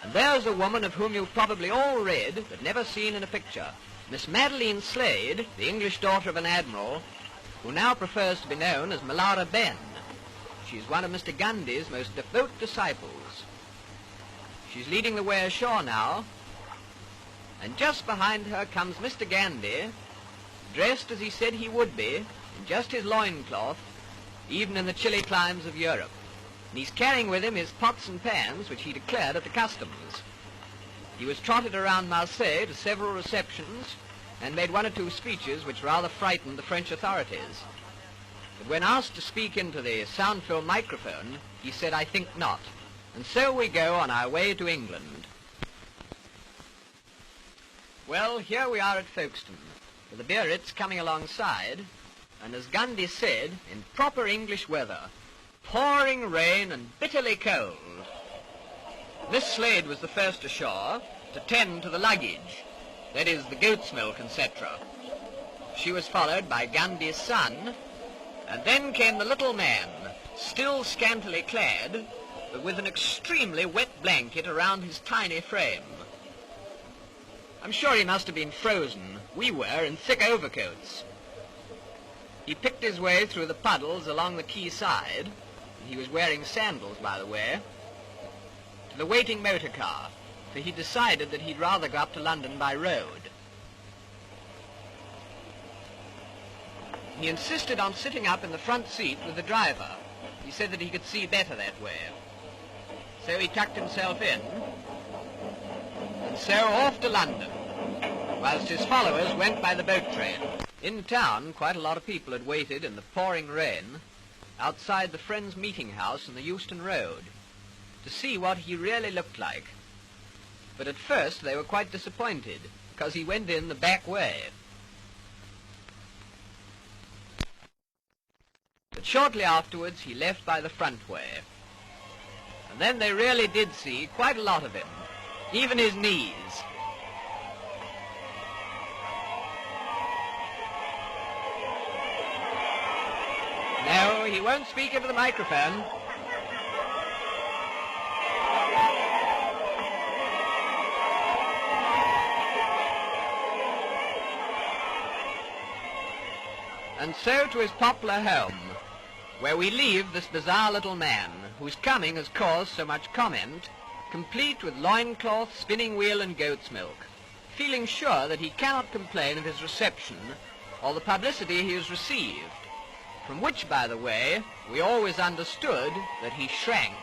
And there's a woman of whom you've probably all read, but never seen in a picture. Miss Madeline Slade, the English daughter of an admiral, who now prefers to be known as Malara Ben. She's one of Mr. Gandhi's most devout disciples. She's leading the way ashore now, and just behind her comes Mr. Gandhi, dressed as he said he would be, in just his loincloth, even in the chilly climes of Europe. And he's carrying with him his pots and pans, which he declared at the customs. He was trotted around Marseille to several receptions and made one or two speeches which rather frightened the French authorities. But when asked to speak into the sound film microphone, he said, "I think not." And so we go on our way to England. Well, here we are at Folkestone, with the Biarritz coming alongside, and as Gandhi said, in proper English weather, pouring rain and bitterly cold. Miss Slade was the first ashore to tend to the luggage, that is, the goat's milk, etc. She was followed by Gandhi's son, and then came the little man, still scantily clad, but with an extremely wet blanket around his tiny frame. I'm sure he must have been frozen. We were in thick overcoats. He picked his way through the puddles along the quay side, and he was wearing sandals, by the way, to the waiting motor car, for he decided that he'd rather go up to London by road. He insisted on sitting up in the front seat with the driver. He said that he could see better that way. So he tucked himself in, and so off to London, whilst his followers went by the boat train. In town, quite a lot of people had waited in the pouring rain outside the Friends Meeting House on the Euston Road to see what he really looked like. But at first they were quite disappointed, because he went in the back way. But shortly afterwards he left by the front way. And then they really did see quite a lot of him, even his knees. No, he won't speak into the microphone. And so to his poplar home, where we leave this bizarre little man, whose coming has caused so much comment, complete with loincloth, spinning wheel and goat's milk, feeling sure that he cannot complain of his reception or the publicity he has received, from which, by the way, we always understood that he shrank.